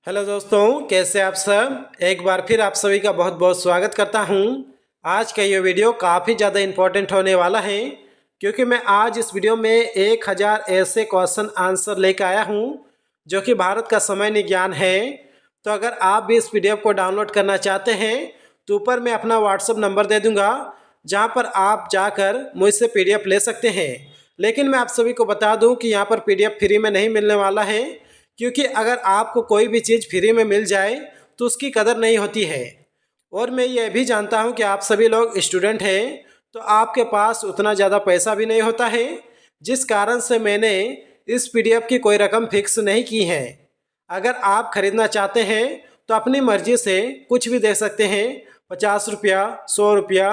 Hello दोस्तों, कैसे आप सब। एक बार फिर आप सभी का बहुत बहुत स्वागत करता हूं। आज का ये वीडियो काफ़ी ज़्यादा इम्पोर्टेंट होने वाला है क्योंकि मैं आज इस वीडियो में 1000 ऐसे क्वेश्चन आंसर लेकर आया हूं जो कि भारत का समय विज्ञान है। तो अगर आप भी इस पीडीएफ को डाउनलोड करना चाहते हैं तो ऊपर मैं अपना व्हाट्सअप नंबर दे दूँगा जहाँ पर आप जाकर मुझसे पीडीएफ ले सकते हैं। लेकिन मैं आप सभी को बता दूँ कि यहाँ पर पीडीएफ फ्री में नहीं मिलने वाला है, क्योंकि अगर आपको कोई भी चीज़ फ्री में मिल जाए तो उसकी कदर नहीं होती है। और मैं ये भी जानता हूँ कि आप सभी लोग स्टूडेंट हैं, तो आपके पास उतना ज़्यादा पैसा भी नहीं होता है, जिस कारण से मैंने इस पीडीएफ की कोई रकम फिक्स नहीं की है। अगर आप ख़रीदना चाहते हैं तो अपनी मर्ज़ी से कुछ भी दे सकते हैं। 50 रुपया, 100 रुपया,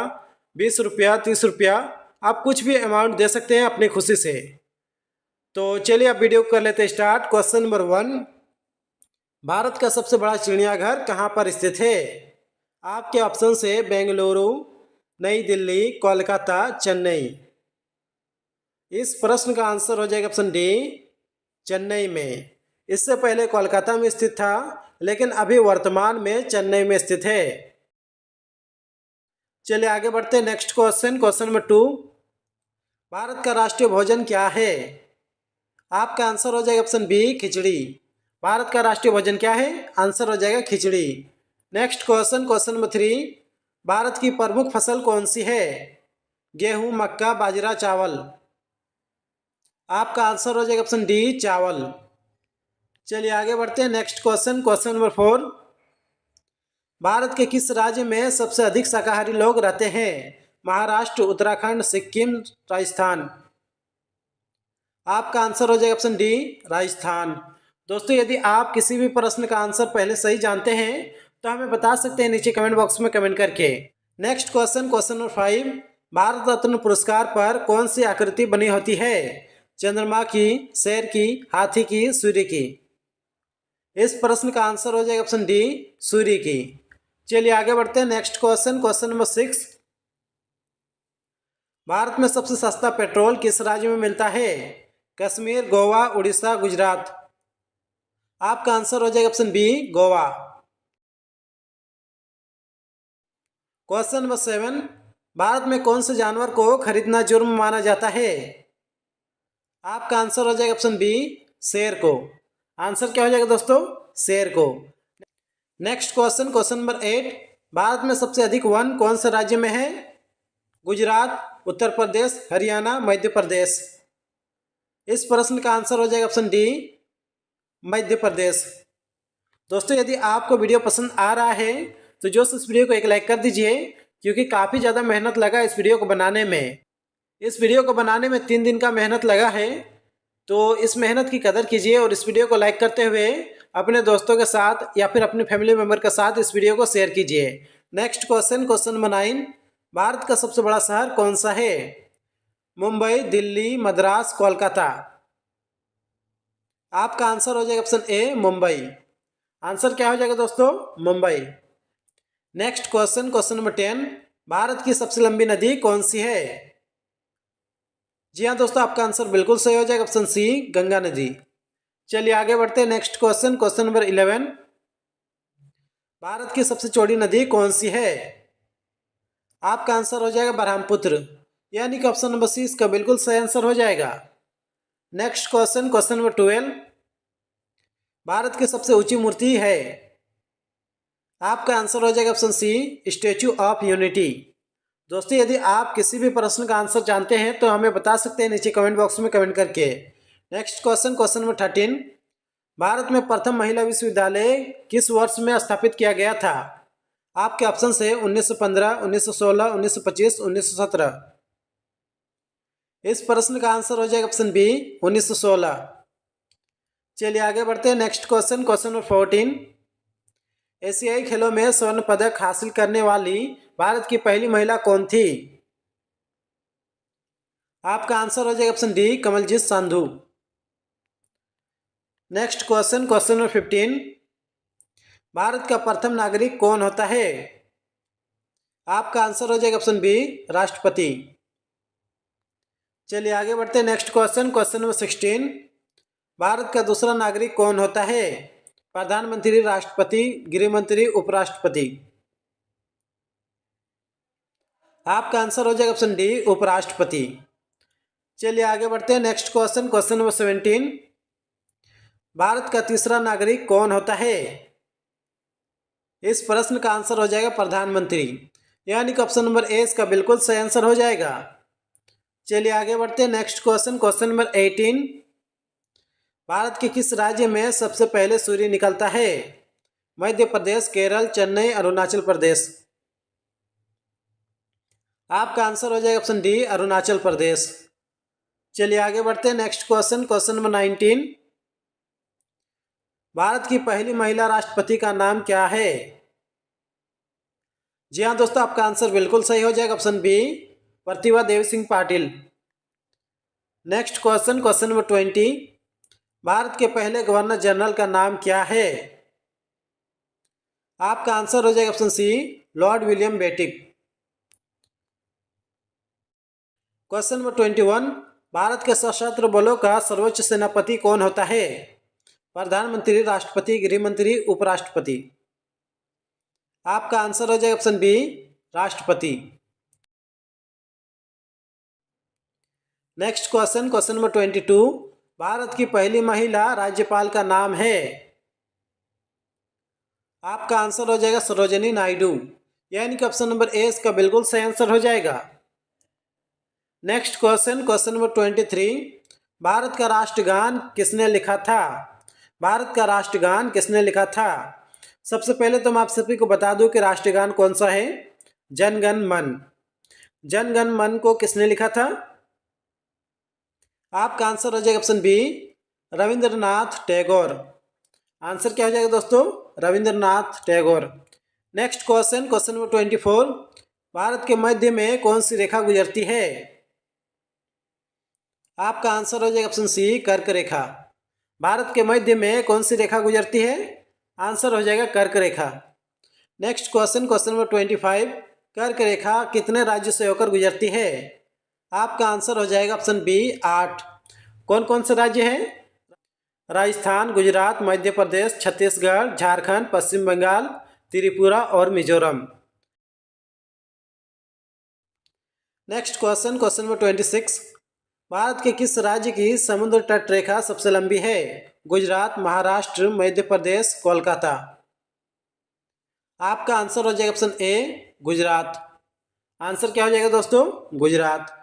20 रुपया, 30 रुपया, आप कुछ भी अमाउंट दे सकते हैं अपनी खुशी से। तो चलिए अब वीडियो कर लेते हैं स्टार्ट। क्वेश्चन नंबर 1, भारत का सबसे बड़ा चिड़ियाघर कहाँ पर स्थित है। आपके ऑप्शन है बेंगलुरु, नई दिल्ली, कोलकाता, चेन्नई। इस प्रश्न का आंसर हो जाएगा ऑप्शन डी, चेन्नई में। इससे पहले कोलकाता में स्थित था, लेकिन अभी वर्तमान में चेन्नई में स्थित है। चलिए आगे बढ़ते हैं। Next question, question number 2, Bharat का राष्ट्रीय भोजन क्या है। आपका आंसर हो जाएगा ऑप्शन बी, खिचड़ी। भारत का राष्ट्रीय भोजन क्या है, आंसर हो जाएगा खिचड़ी। Next question, question number 3, Bharat की प्रमुख फसल कौन सी है। गेहूं, मक्का, बाजरा, चावल। आपका आंसर हो जाएगा ऑप्शन डी, चावल। चलिए आगे बढ़ते हैं। Next question, question number 4, Bharat के किस राज्य में सबसे अधिक शाकाहारी लोग रहते हैं। महाराष्ट्र, उत्तराखंड, सिक्किम, राजस्थान। आपका आंसर हो जाएगा ऑप्शन डी, राजस्थान। दोस्तों, यदि आप किसी भी प्रश्न का आंसर पहले सही जानते हैं तो हमें बता सकते हैं नीचे कमेंट बॉक्स में कमेंट करके। Next question, question number 5, Bharat Ratna पुरस्कार पर कौन सी आकृति बनी होती है। चंद्रमा की, शेर की, हाथी की, सूर्य की। इस प्रश्न का आंसर हो जाएगा ऑप्शन डी, सूर्य की। चलिए आगे बढ़ते हैं। Next question, question number 6, Bharat में सबसे सस्ता पेट्रोल किस राज्य में मिलता है। कश्मीर, गोवा, उड़ीसा, गुजरात। आपका आंसर हो जाएगा option B, Goa. Question number 7, Bharat में कौन से जानवर को खरीदना जुर्म माना जाता है। आपका आंसर हो जाएगा ऑप्शन बी, शेर को। आंसर क्या हो जाएगा दोस्तों, शेर को। Next question, question number 8, Bharat में सबसे अधिक वन कौन से राज्य में है। गुजरात, उत्तर प्रदेश, हरियाणा, मध्य प्रदेश। इस प्रश्न का आंसर हो जाएगा ऑप्शन डी, मध्य प्रदेश। दोस्तों, यदि आपको वीडियो पसंद आ रहा है तो जो इस वीडियो को एक लाइक कर दीजिए, क्योंकि काफ़ी ज़्यादा मेहनत लगा इस वीडियो को बनाने में। इस वीडियो को बनाने में 3 दिन का मेहनत लगा है, तो इस मेहनत की कदर कीजिए और इस वीडियो को लाइक करते हुए अपने दोस्तों के साथ या फिर अपने फैमिली मेम्बर के साथ इस वीडियो को शेयर कीजिए। Next question, question number 9, Bharat का सबसे बड़ा शहर कौन सा है। मुंबई, दिल्ली, मद्रास, कोलकाता। आपका आंसर हो जाएगा ऑप्शन ए, मुंबई। आंसर क्या हो जाएगा दोस्तों, Mumbai. Next question, question number 10, Bharat की सबसे लंबी नदी कौन सी है। जी हाँ दोस्तों, आपका आंसर बिल्कुल सही हो जाएगा ऑप्शन सी, गंगा नदी। चलिए आगे बढ़ते हैं। Next question, question number 11, Bharat की सबसे चौड़ी नदी कौन सी है। आपका आंसर हो जाएगा ब्रह्मपुत्र, यानी कि ऑप्शन नंबर सी इसका बिल्कुल सही आंसर हो जाएगा। Next question, question number 12, Bharat की सबसे ऊंची मूर्ति है। आपका आंसर हो जाएगा option C, Statue of Unity. दोस्तों, यदि आप किसी भी प्रश्न का आंसर जानते हैं तो हमें बता सकते हैं नीचे कमेंट बॉक्स में कमेंट करके। Next question, question number 13, Bharat में प्रथम महिला विश्वविद्यालय किस वर्ष में स्थापित किया गया था। आपके ऑप्शन है 1915, 1916, 1925, 1917। इस प्रश्न का आंसर हो जाएगा ऑप्शन बी, 1916। चलिए आगे बढ़ते हैं। नेक्स्ट क्वेश्चन, क्वेश्चन नंबर 14, एशियाई खेलों में स्वर्ण पदक हासिल करने वाली भारत की पहली महिला कौन थी। आपका आंसर हो जाएगा option D, Kamaljeet Sandhu. Next question, question number 15, Bharat का प्रथम नागरिक कौन होता है। आपका आंसर हो जाएगा ऑप्शन बी, राष्ट्रपति। चलिए आगे बढ़ते हैं। Next question, question number 16, Bharat का दूसरा नागरिक कौन होता है। प्रधानमंत्री, राष्ट्रपति, गृह मंत्री, उपराष्ट्रपति। आपका आंसर हो जाएगा ऑप्शन डी, उपराष्ट्रपति। चलिए आगे बढ़ते हैं। Next question, question number 17। Bharat का तीसरा नागरिक कौन होता है? इस प्रश्न का आंसर हो जाएगा प्रधानमंत्री, यानी कि ऑप्शन नंबर ए इसका बिल्कुल सही आंसर हो जाएगा। चलिए आगे बढ़ते हैं। Next question, question number 18। Bharat के किस राज्य में सबसे पहले सूर्य निकलता है? मध्य प्रदेश, केरल, चेन्नई, अरुणाचल प्रदेश। आपका आंसर हो जाएगा ऑप्शन डी, अरुणाचल प्रदेश। चलिए आगे बढ़ते हैं। Next question, question number 19। Bharat की पहली महिला राष्ट्रपति का नाम क्या है? जी हाँ दोस्तों, आपका आंसर बिल्कुल सही हो जाएगा, option B, Pratibha Dev Singh Patil. Next question, question number 20। Bharat के पहले गवर्नर जनरल का नाम क्या है? आपका आंसर हो जाएगा option C, Lord William Bentinck. Question number 21। Bharat के सशस्त्र बलों का सर्वोच्च सेनापति कौन होता है? प्रधानमंत्री, राष्ट्रपति, गृह मंत्री, उपराष्ट्रपति। आपका आंसर हो जाएगा ऑप्शन बी, राष्ट्रपति। Next question, question number 22। Bharat की पहली महिला राज्यपाल का नाम है? आपका आंसर हो जाएगा सरोजिनी नायडू, यानी कि ऑप्शन नंबर ए इसका बिल्कुल सही आंसर हो जाएगा। Next question, question number 23। Bharat का राष्ट्रगान किसने लिखा था? भारत का राष्ट्रगान किसने लिखा था? सबसे पहले तो मैं आप सभी को बता दूं कि राष्ट्रगान कौन सा है, जन गण मन। जन गण मन को किसने लिखा था? आपका आंसर हो जाएगा option B, Rabindranath Tagore. Answer क्या हो जाएगा दोस्तों, Rabindranath Tagore. Next question, question number 24। Bharat के मध्य में कौन सी रेखा गुजरती है? आपका आंसर हो जाएगा ऑप्शन सी, कर्क रेखा। भारत के मध्य में कौन सी रेखा गुजरती है? आंसर हो जाएगा कर्क रेखा। Next question, question number 25। कर्क रेखा कितने राज्यों से होकर गुजरती है? आपका आंसर हो जाएगा ऑप्शन बी, 8। कौन कौन से राज्य हैं? राजस्थान, गुजरात, मध्य प्रदेश, छत्तीसगढ़, झारखंड, पश्चिम बंगाल, त्रिपुरा और Mizoram. Next question, question number 26। Bharat के किस राज्य की समुद्र तट रेखा सबसे लंबी है? गुजरात, महाराष्ट्र, मध्य प्रदेश, कोलकाता। आपका आंसर हो जाएगा ऑप्शन ए, गुजरात। आंसर क्या हो जाएगा दोस्तों, Gujarat.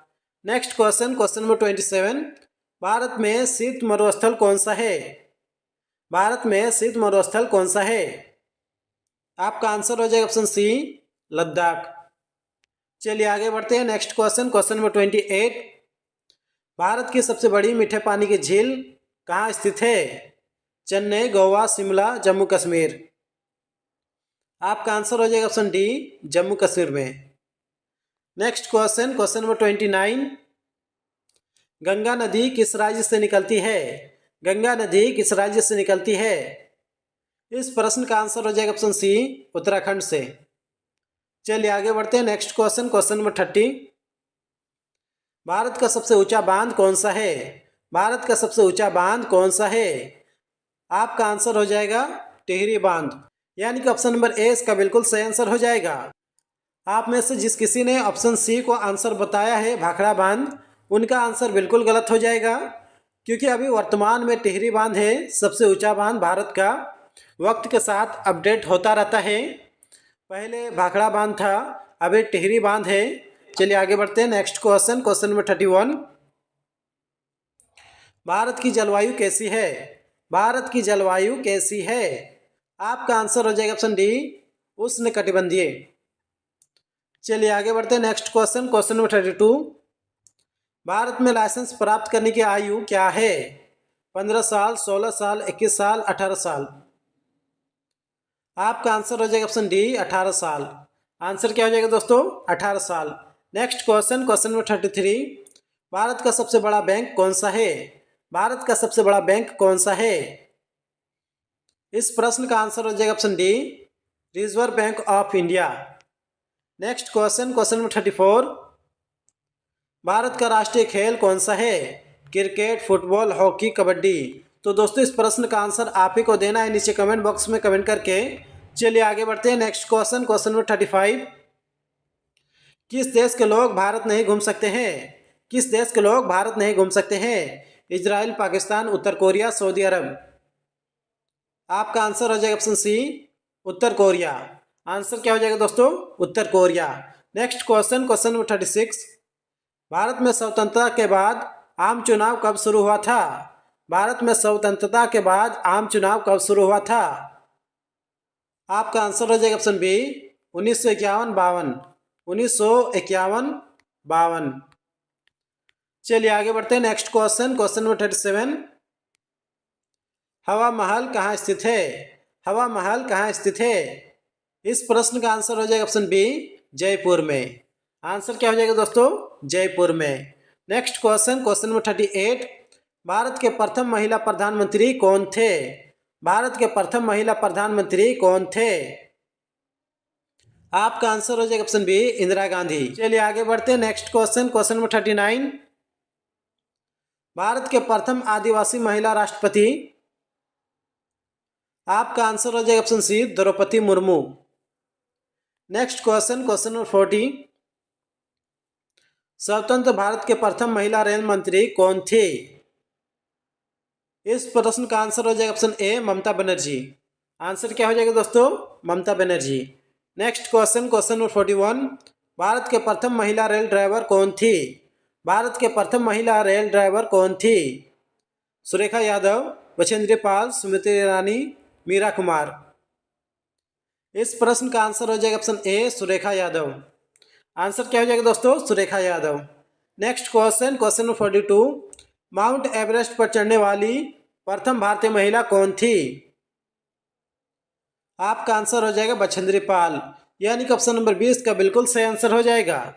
Next question, question number 27। Bharat में शीत मरुस्थल कौन सा है? भारत में शीत मरुस्थल कौन सा है? आपका आंसर हो जाएगा ऑप्शन सी, लद्दाख। चलिए आगे बढ़ते हैं। Next question, question number 28। Bharat की सबसे बड़ी मीठे पानी की झील कहाँ स्थित है? चेन्नई, गोवा, शिमला, जम्मू कश्मीर। आपका आंसर हो जाएगा ऑप्शन डी, जम्मू कश्मीर में। Next question, question number 29। Ganga नदी किस राज्य से निकलती है? गंगा नदी किस राज्य से निकलती है? इस प्रश्न का आंसर हो जाएगा ऑप्शन सी, उत्तराखंड से। चलिए आगे बढ़ते हैं। Next question, question number 30। Bharat का सबसे ऊंचा बांध कौन सा है? भारत का सबसे ऊंचा बांध कौन सा है? आपका आंसर हो जाएगा टिहरी बांध, यानी कि ऑप्शन नंबर ए इसका बिल्कुल सही आंसर हो जाएगा। आप में से जिस किसी ने ऑप्शन सी को आंसर बताया है, भाखड़ा बांध, उनका आंसर बिल्कुल गलत हो जाएगा, क्योंकि अभी वर्तमान में टिहरी बांध है सबसे ऊंचा बांध भारत का। वक्त के साथ अपडेट होता रहता है, पहले भाखड़ा बांध था, अभी टिहरी बांध है। चलिए आगे बढ़ते हैं। Next question, question number 31। Bharat की जलवायु कैसी है? भारत की जलवायु कैसी है? आपका आंसर हो जाएगा ऑप्शन डी, उष्णकटिबंधीय। चलिए आगे बढ़ते हैं। Next question, question number 32। Bharat में लाइसेंस प्राप्त करने की आयु क्या है? 15 साल, 16 साल, 21 साल, 18 साल। आपका आंसर हो जाएगा ऑप्शन डी, 18 साल। आंसर क्या हो जाएगा दोस्तों, 18 साल। Next question, question number 33। Bharat का सबसे बड़ा बैंक कौन सा है? भारत का सबसे बड़ा बैंक कौन सा है? इस प्रश्न का आंसर हो जाएगा option D, reserve bank of India. Next question, question number 34। Bharat का राष्ट्रीय खेल कौन सा है? Cricket, football, hockey, kabaddi. तो दोस्तों इस प्रश्न का आंसर आप ही को देना है नीचे कमेंट बॉक्स में कमेंट करके। चलिए आगे बढ़ते हैं। Next question, question number 35। किस देश के लोग भारत नहीं घूम सकते हैं? किस देश के लोग भारत नहीं घूम सकते हैं? इजराइल, पाकिस्तान, उत्तर कोरिया, सऊदी अरब। आपका आंसर हो जाएगा ऑप्शन सी, उत्तर कोरिया। आंसर क्या हो जाएगा दोस्तों? उत्तर Korea. Next question, question number 36। Bharat में स्वतंत्रता के बाद आम चुनाव कब शुरू हुआ था? भारत में स्वतंत्रता के बाद आम चुनाव कब शुरू हुआ था? आपका आंसर हो जाएगा ऑप्शन बी, 1951-52। 1951-52। चलिए आगे बढ़ते हैं। Next question, question number 37। हवा महल कहाँ स्थित है? हवा महल कहाँ स्थित है? इस प्रश्न का आंसर हो जाएगा ऑप्शन बी, जयपुर में। आंसर क्या हो जाएगा दोस्तों? जयपुर में। Next question, question number 38। Bharat के प्रथम महिला प्रधानमंत्री कौन थे? भारत के प्रथम महिला प्रधानमंत्री कौन थे? आपका आंसर हो जाएगा ऑप्शन बी, इंदिरा गांधी। चलिए आगे बढ़ते हैं। Next question, question number 39। Bharat के प्रथम आदिवासी महिला राष्ट्रपति। आपका आंसर हो जाएगा option C, Droupadi Murmu. Next question, question number 40। स्वतंत्र भारत के प्रथम महिला रेल मंत्री कौन थी? इस प्रश्न का आंसर हो जाएगा option A, Mamata Banerjee. Answer क्या हो जाएगा दोस्तों? Mamata Banerjee. Next question, question number 41। Bharat के प्रथम महिला रेल ड्राइवर कौन थी? भारत के प्रथम महिला रेल ड्राइवर कौन थी? सुरेखा यादव, बछेंद्री पाल, स्मृति ईरानी, मीरा कुमार। इस प्रश्न का आंसर हो जाएगा ऑप्शन ए, सुरेखा यादव। आंसर क्या हो जाएगा दोस्तों? Surekha Yadav. Next question, question number 42। Mount Everest पर चढ़ने वाली प्रथम भारतीय महिला कौन थी? आपका आंसर हो जाएगा बछेंद्री पाल, यानी कि ऑप्शन नंबर 20 का बिल्कुल सही आंसर हो जाएगा।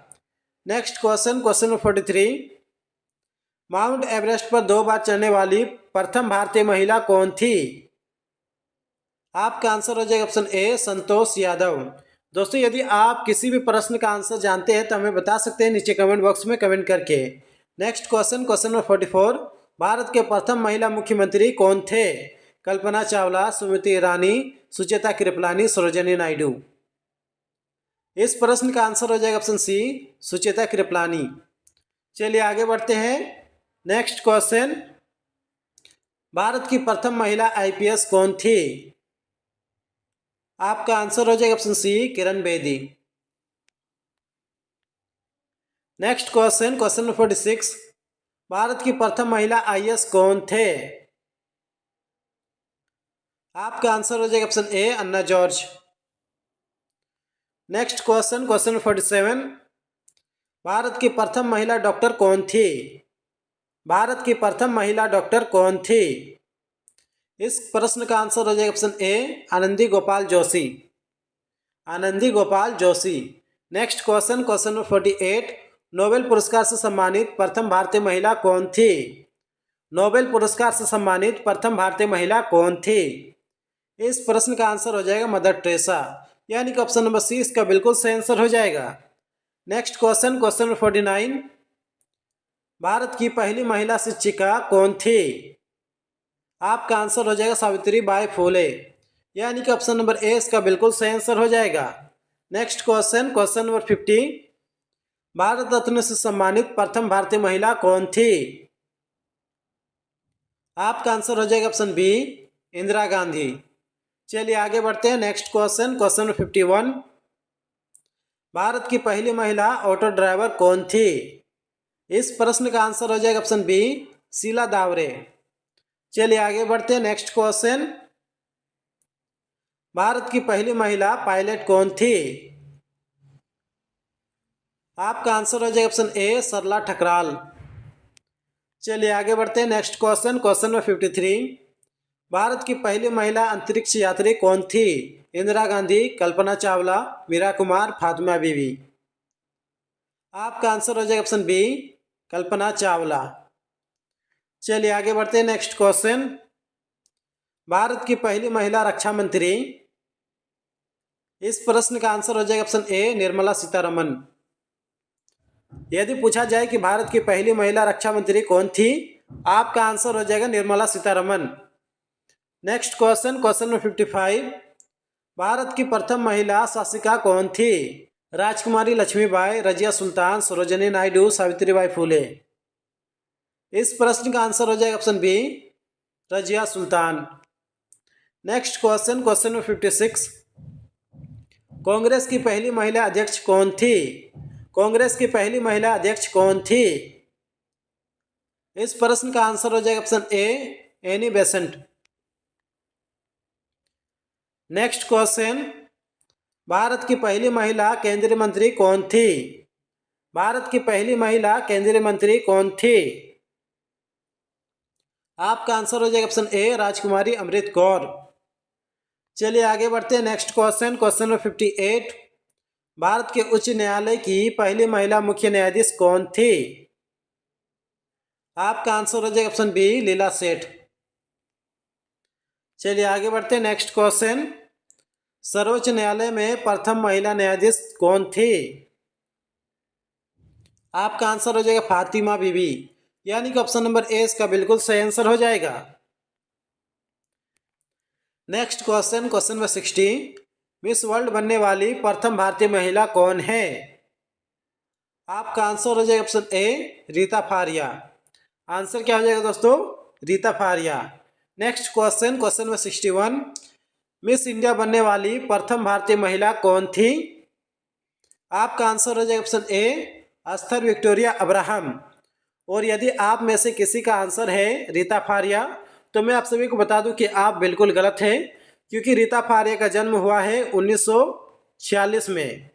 Next question, question number 43। Mount Everest पर 2 बार चढ़ने वाली प्रथम भारतीय महिला कौन थी? आपका आंसर हो जाएगा ऑप्शन ए, संतोष यादव। दोस्तों यदि आप किसी भी प्रश्न का आंसर जानते हैं तो हमें बता सकते हैं नीचे कमेंट बॉक्स में कमेंट करके। Next question, question number 44। Bharat के प्रथम महिला मुख्यमंत्री कौन थे? कल्पना चावला, स्मृति ईरानी, सुचेता कृपलानी, सरोजिनी नायडू। इस प्रश्न का आंसर हो जाएगा ऑप्शन सी, सुचेता कृपलानी। चलिए आगे बढ़ते हैं। Next question. भारत की प्रथम महिला आईपीएस कौन थी? आपका आंसर हो जाएगा option C, Kiran Bedi. Next question, question number 46। Bharat की प्रथम महिला आईएएस कौन थे? आपका आंसर हो जाएगा ऑप्शन ए, अन्ना George. Next question, question number 47। Bharat की प्रथम महिला डॉक्टर कौन थी? भारत की प्रथम महिला डॉक्टर कौन थी? इस प्रश्न का आंसर हो जाएगा ऑप्शन ए, Anandi Gopal Joshi. Anandi Gopal Joshi. Next question, question number 48। Nobel पुरस्कार से सम्मानित प्रथम भारतीय महिला कौन थी? नोबेल पुरस्कार से सम्मानित प्रथम भारतीय महिला कौन थी? इस प्रश्न का आंसर हो जाएगा मदर टेरेसा, यानी कि ऑप्शन नंबर सी इसका बिल्कुल सही आंसर हो जाएगा। Next question, question number 49। Bharat की पहली महिला शिक्षिका कौन थी? आपका आंसर हो जाएगा सावित्री बाई फुले, यानी कि ऑप्शन नंबर ए इसका बिल्कुल सही आंसर हो जाएगा। Next question, question number 50। Bharat Ratna से सम्मानित प्रथम भारतीय महिला कौन थी? आपका आंसर हो जाएगा ऑप्शन बी, इंदिरा गांधी। चलिए आगे बढ़ते हैं। Next question, question number 51। Bharat की पहली महिला ऑटो ड्राइवर कौन थी? इस प्रश्न का आंसर हो जाएगा ऑप्शन बी, शीला दावरे। चलिए आगे बढ़ते हैं। Next question. भारत की पहली महिला पायलट कौन थी? आपका आंसर हो जाएगा ऑप्शन ए, सरला ठकराल। चलिए आगे बढ़ते हैं। Next question, question number 53। Bharat की पहली महिला अंतरिक्ष यात्री कौन थी? इंदिरा गांधी, कल्पना चावला, मीरा कुमार, फातिमा बीबी। आपका आंसर हो जाएगा ऑप्शन बी, कल्पना चावला। चलिए आगे बढ़ते हैं। Next question. भारत की पहली महिला रक्षा मंत्री। इस प्रश्न का आंसर हो जाएगा ऑप्शन ए, निर्मला सीतारमन। यदि पूछा जाए कि भारत की पहली महिला रक्षा मंत्री कौन थी आपका आंसर हो जाएगा Nirmala Sitharaman. Next question, question number 55, Bharat की प्रथम महिला शासिका कौन थी? राजकुमारी लक्ष्मीबाई, रजिया सुल्तान, सरोजिनी नायडू, सावित्रीबाई फुले। इस प्रश्न का आंसर हो जाएगा option B, Razia Sultan. Next question, question number 56, Congress की पहली महिला अध्यक्ष कौन थी? कांग्रेस की पहली महिला अध्यक्ष कौन थी? इस प्रश्न का आंसर हो जाएगा ऑप्शन ए, Annie Besant. Next question, Bharat की पहली महिला केंद्रीय मंत्री कौन थी? भारत की पहली महिला केंद्रीय मंत्री कौन थी? आपका आंसर हो जाएगा ऑप्शन ए, राजकुमारी अमृत कौर। चलिए आगे बढ़ते हैं। Next question, question number 58, Bharat के उच्च न्यायालय की पहली महिला मुख्य न्यायाधीश कौन थी? आपका आंसर हो जाएगा ऑप्शन बी, लीला सेठ। चलिए आगे बढ़ते हैं। नेक्स्ट क्वेश्चन, सर्वोच्च न्यायालय में प्रथम महिला न्यायाधीश कौन थी? आपका आंसर हो जाएगा फातिमा बीबी, यानी कि ऑप्शन नंबर ए इसका बिल्कुल सही आंसर हो जाएगा। Next question, question number 60, miss world बनने वाली प्रथम भारतीय महिला कौन है? आपका आंसर हो जाएगा ऑप्शन ए, रीता फारिया। आंसर क्या हो जाएगा दोस्तों? Reita Faria. Next question, question number 61, miss India बनने वाली प्रथम भारतीय महिला कौन थी? आपका आंसर हो जाएगा ऑप्शन ए, अस्थर विक्टोरिया अब्राहम। और यदि आप में से किसी का आंसर है रीता फारिया, तो मैं आप सभी को बता दूं कि आप बिल्कुल गलत हैं, क्योंकि रीता फारिया का जन्म हुआ है 1946 में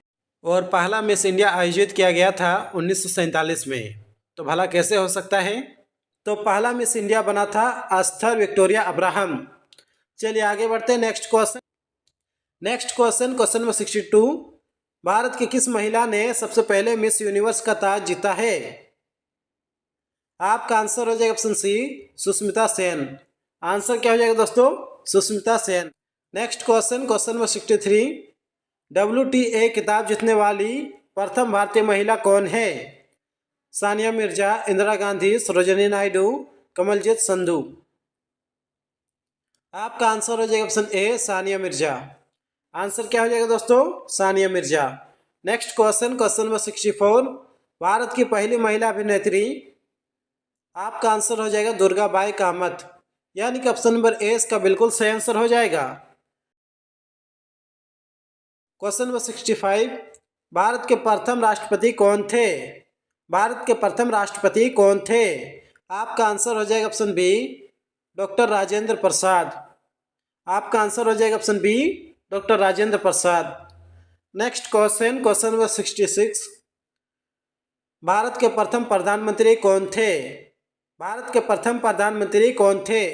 और पहला मिस इंडिया आयोजित किया गया था 1947 में। तो भला कैसे हो सकता है? तो पहला मिस इंडिया बना था अस्थर विक्टोरिया अब्राहम। चलिए आगे बढ़ते हैं। Next question, question number 62, Bharat की किस महिला ने सबसे पहले मिस यूनिवर्स का ताज जीता है? आपका आंसर हो जाएगा option C, Sushmita Sen. Answer क्या हो जाएगा दोस्तों? Sushmita Sen. Next question, question number 63, WTA खिताब जीतने वाली प्रथम भारतीय महिला कौन है? सानिया मिर्जा, इंदिरा गांधी, सरोजिनी नायडू, कमलजीत संधू। आपका आंसर हो जाएगा ऑप्शन ए, सानिया मिर्जा। आंसर क्या हो जाएगा दोस्तों? Sania Mirza. Next question, question number 64, Bharat की पहली महिला अभिनेत्री। आपका आंसर हो जाएगा दुर्गा बाई कामत, यानी कि ऑप्शन नंबर ए इसका बिल्कुल सही आंसर हो जाएगा। क्वेश्चन नंबर 65, भारत के प्रथम राष्ट्रपति कौन थे? भारत के प्रथम राष्ट्रपति कौन थे? आपका आंसर हो जाएगा option B, doctor Rajendra Prasad. आपका आंसर हो जाएगा option B, doctor Rajendra Prasad. Next question, question number 66, Bharat के प्रथम प्रधानमंत्री कौन थे? भारत के प्रथम प्रधानमंत्री कौन थे?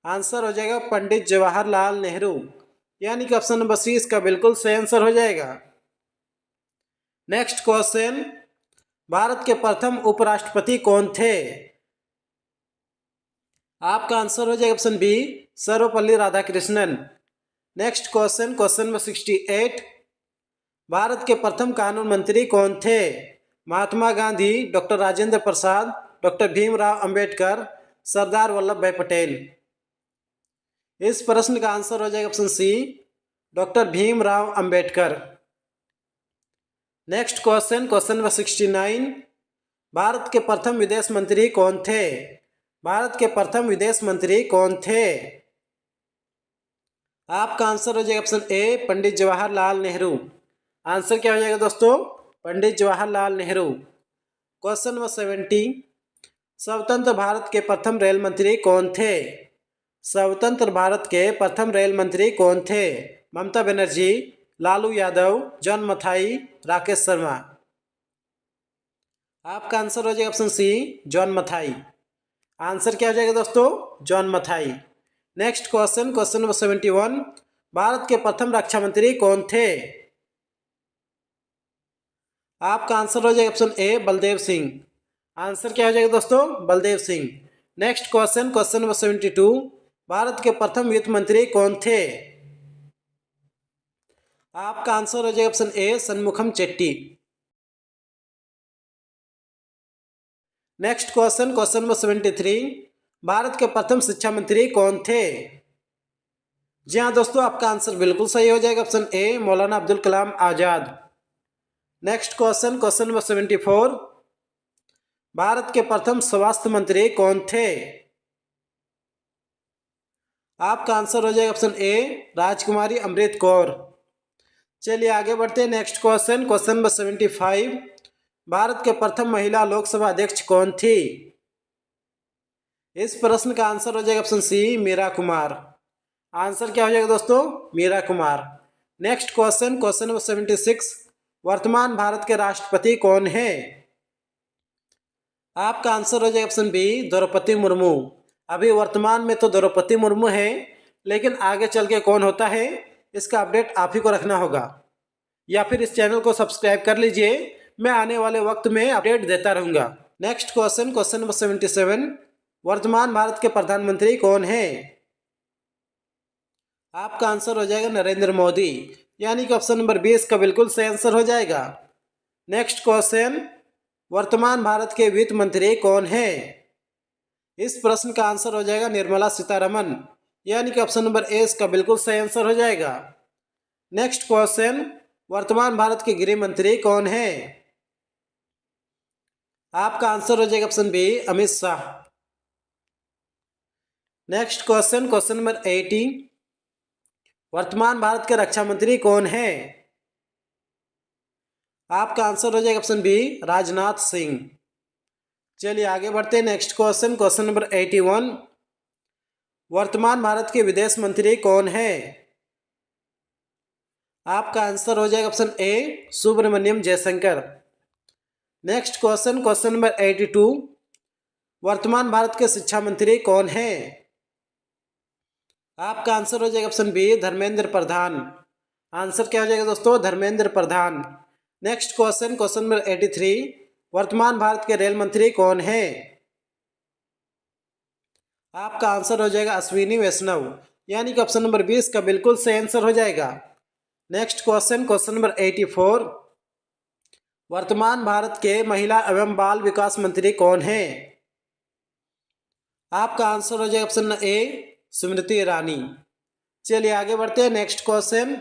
आंसर हो जाएगा पंडित जवाहरलाल नेहरू, यानी कि ऑप्शन नंबर सी इसका बिल्कुल सही आंसर हो जाएगा। नेक्स्ट क्वेश्चन, भारत के प्रथम उपराष्ट्रपति कौन थे? आपका आंसर हो जाएगा option B, Sarvepalli Radhakrishnan. Next question, question number 68, Bharat के प्रथम कानून मंत्री कौन थे? Mahatma Gandhi, doctor Rajendra Prasad, doctor Bhimrao Ambedkar, Sardar Vallabhbhai Patel. इस प्रश्न का आंसर हो जाएगा option C, doctor Bhimrao Ambedkar. Next question, question number 69, Bharat के प्रथम विदेश मंत्री कौन थे? भारत के प्रथम विदेश मंत्री कौन थे? आपका आंसर हो जाएगा ऑप्शन ए, पंडित जवाहरलाल नेहरू। आंसर क्या हो जाएगा दोस्तों? पंडित जवाहरलाल नेहरू। क्वेश्चन नंबर 70, स्वतंत्र भारत के प्रथम रेल मंत्री कौन थे? स्वतंत्र भारत के प्रथम रेल मंत्री कौन थे? ममता बनर्जी, लालू यादव, जॉन मथाई, राकेश शर्मा। आपका आंसर हो जाएगा option C, John Mathai. Answer क्या हो जाएगा दोस्तों? John Mathai. Next question, question number 71, Bharat के प्रथम रक्षा मंत्री कौन थे? आपका आंसर हो जाएगा ऑप्शन ए, बलदेव सिंह। आंसर क्या हो जाएगा दोस्तों? Baldev Singh. Next question, question number 72, Bharat के प्रथम वित्त मंत्री कौन थे? आपका आंसर हो जाएगा ऑप्शन ए, Shanmukham Chetty. Next question, question number 73, Bharat के प्रथम शिक्षा मंत्री कौन थे? जी हाँ दोस्तों, आपका आंसर बिल्कुल सही हो जाएगा, option A Maulana Abdul Kalam Azad. Next question, question number 74, Bharat के प्रथम स्वास्थ्य मंत्री कौन थे? आपका आंसर हो जाएगा ऑप्शन ए राजकुमारी अमृत कौर। चलिए आगे बढ़ते हैं। Next question, question number 75, Bharat के प्रथम महिला लोकसभा अध्यक्ष कौन थी? इस प्रश्न का आंसर हो जाएगा option C Meera Kumar. Answer क्या हो जाएगा दोस्तों? Meera Kumar. Next question, question number 76, वर्तमान भारत के राष्ट्रपति कौन है? आपका आंसर हो जाएगा ऑप्शन बी द्रौपदी मुर्मू। अभी वर्तमान में तो द्रौपदी मुर्मू है, लेकिन आगे चल के कौन होता है इसका अपडेट आप ही को रखना होगा, या फिर इस चैनल को सब्सक्राइब कर लीजिए, मैं आने वाले वक्त में अपडेट देता रहूँगा। नेक्स्ट क्वेश्चन, क्वेश्चन नंबर 77, वर्तमान भारत के प्रधानमंत्री कौन है? आपका आंसर हो जाएगा नरेंद्र मोदी, यानी कि ऑप्शन नंबर 20 का बिल्कुल सही आंसर हो जाएगा। नेक्स्ट क्वेश्चन, वर्तमान भारत के वित्त मंत्री कौन है? इस प्रश्न का आंसर हो जाएगा निर्मला सीतारमन, यानी कि ऑप्शन नंबर ए इसका बिल्कुल सही आंसर हो जाएगा। नेक्स्ट क्वेश्चन, वर्तमान भारत के गृह मंत्री कौन है? आपका आंसर हो जाएगा option B Amit Shah. Next question, question number 80, वर्तमान भारत के रक्षा मंत्री कौन है? आपका आंसर हो जाएगा ऑप्शन बी राजनाथ सिंह। चलिए आगे बढ़ते हैं। नेक्स्ट क्वेश्चन, क्वेश्चन नंबर 81, वर्तमान भारत के विदेश मंत्री कौन है? आपका आंसर हो जाएगा option A Subrahmanyam Jaishankar. Next question, question number 82, वर्तमान भारत के शिक्षा मंत्री कौन है? आपका आंसर हो जाएगा option B Dharmendra Pradhan. Answer क्या हो जाएगा दोस्तों? Dharmendra Pradhan. Next question, question number 83, वर्तमान भारत के रेल मंत्री कौन है? आपका आंसर हो जाएगा अश्विनी वैष्णव, यानी कि ऑप्शन नंबर 20 का बिल्कुल सही आंसर हो जाएगा। नेक्स्ट क्वेश्चन, क्वेश्चन नंबर 84, वर्तमान भारत के महिला एवं बाल विकास मंत्री कौन है? आपका आंसर हो जाएगा ऑप्शन ए स्मृति ईरानी। चलिए आगे बढ़ते हैं। नेक्स्ट क्वेश्चन,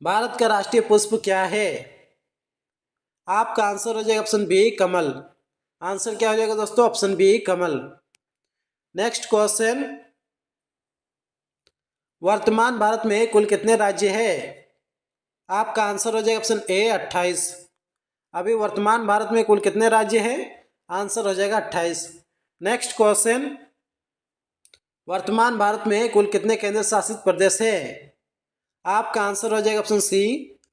भारत का राष्ट्रीय पुष्प क्या है? आपका आंसर हो जाएगा ऑप्शन बी कमल। आंसर क्या हो जाएगा दोस्तों? ऑप्शन बी कमल। नेक्स्ट क्वेश्चन, वर्तमान भारत में कुल कितने राज्य हैं? आपका आंसर हो जाएगा ऑप्शन ए 28। अभी वर्तमान भारत में कुल कितने राज्य हैं? आंसर हो जाएगा 28। नेक्स्ट क्वेश्चन, वर्तमान भारत में कुल कितने केंद्र शासित प्रदेश हैं? आपका आंसर हो जाएगा ऑप्शन सी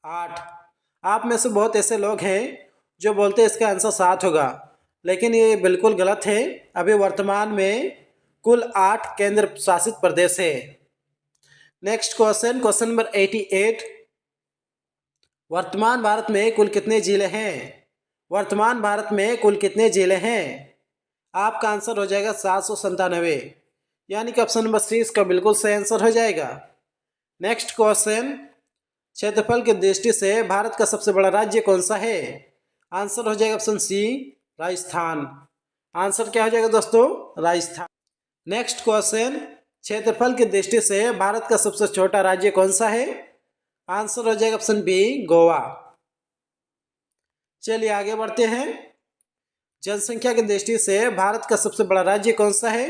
8। आप में से बहुत ऐसे लोग हैं जो बोलते हैं इसका आंसर 7 होगा, लेकिन ये बिल्कुल गलत है। अभी वर्तमान में कुल 8 केंद्र शासित प्रदेश है। नेक्स्ट क्वेश्चन, क्वेश्चन नंबर 88, वर्तमान भारत में कुल कितने जिले हैं? वर्तमान भारत में कुल कितने जिले हैं? आपका आंसर हो जाएगा 797, यानी कि ऑप्शन नंबर सी इसका बिल्कुल सही आंसर हो जाएगा। नेक्स्ट क्वेश्चन, क्षेत्रफल की दृष्टि से भारत का सबसे बड़ा राज्य कौन सा है? आंसर हो जाएगा ऑप्शन सी राजस्थान। आंसर क्या हो जाएगा दोस्तों? राजस्थान। नेक्स्ट क्वेश्चन, क्षेत्रफल की दृष्टि से भारत का सबसे छोटा राज्य कौन सा है? आंसर हो जाएगा ऑप्शन बी गोवा। चलिए आगे बढ़ते हैं। जनसंख्या की दृष्टि से भारत का सबसे बड़ा राज्य कौन सा है?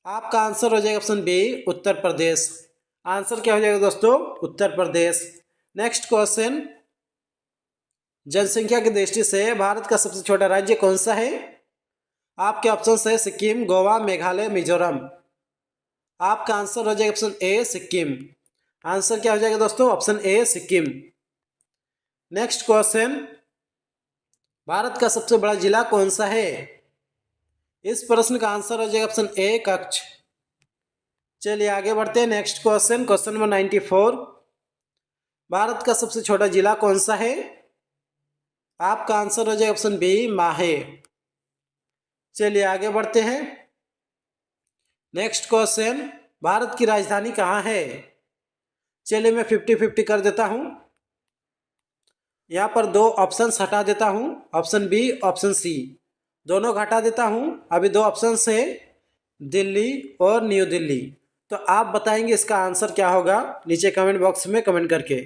आपका आंसर हो जाएगा option B Uttar Pradesh. Answer क्या हो जाएगा दोस्तों? उत्तर प्रदेश। नेक्स्ट क्वेश्चन, जनसंख्या की दृष्टि से भारत का सबसे छोटा राज्य कौन सा है? आपके ऑप्शन है सिक्किम, गोवा, मेघालय, मिजोरम। आपका आंसर हो जाएगा ऑप्शन ए सिक्किम। आंसर क्या हो जाएगा दोस्तों? Option A Sikkim. Next question, Bharat का सबसे बड़ा जिला कौन सा है? इस प्रश्न का आंसर हो जाएगा ऑप्शन ए कच्छ। चलिए आगे बढ़ते हैं। Next question, question number 94, Bharat का सबसे छोटा जिला कौन सा है? आपका आंसर हो जाएगा ऑप्शन बी माहे। चलिए आगे बढ़ते हैं। नेक्स्ट क्वेश्चन, भारत की राजधानी कहाँ है? चलिए मैं 50-50 कर देता हूँ। यहाँ पर दो ऑप्शंस हटा देता हूँ, ऑप्शन बी ऑप्शन सी दोनों घटा देता हूँ। अभी दो ऑप्शन है दिल्ली और न्यू दिल्ली। तो आप बताएंगे इसका आंसर क्या होगा नीचे कमेंट बॉक्स में कमेंट करके।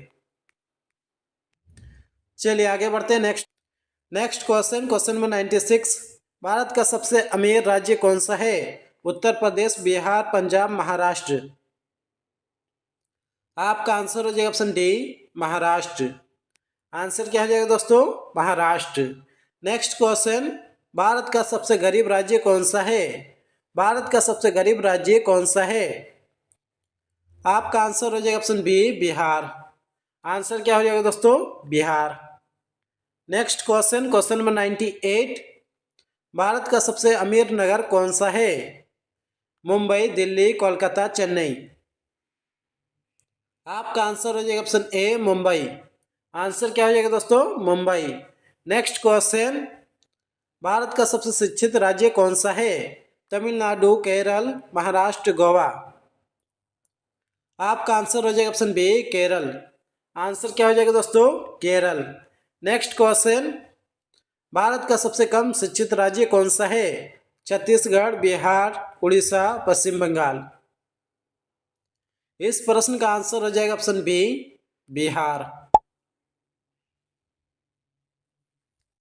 चलिए आगे बढ़ते हैं। Next question number 96। भारत का सबसे अमीर राज्य कौन सा है? उत्तर प्रदेश, बिहार, पंजाब, महाराष्ट्र। आपका आंसर हो जाएगा ऑप्शन डी महाराष्ट्र। आंसर क्या हो जाएगा दोस्तों? महाराष्ट्र। नेक्स्ट क्वेश्चन, भारत का सबसे गरीब राज्य कौन सा है? भारत का सबसे गरीब राज्य कौन सा है? आपका आंसर हो जाएगा ऑप्शन बी बिहार। आंसर क्या हो जाएगा दोस्तों? Bihar. Next question number 98। Bharat का सबसे अमीर नगर कौन सा है? मुंबई, दिल्ली, कोलकाता, चेन्नई। आपका आंसर हो जाएगा ऑप्शन ए मुंबई। आंसर क्या हो जाएगा दोस्तों? मुंबई। नेक्स्ट क्वेश्चन, भारत का सबसे शिक्षित राज्य कौन सा है? तमिलनाडु, केरल, महाराष्ट्र, गोवा। आपका आंसर हो जाएगा ऑप्शन बी केरल। आंसर क्या हो जाएगा दोस्तों? केरल। नेक्स्ट क्वेश्चन, भारत का सबसे कम शिक्षित राज्य कौन सा है? छत्तीसगढ़, बिहार, उड़ीसा, पश्चिम बंगाल। इस प्रश्न का आंसर हो जाएगा ऑप्शन बी बिहार।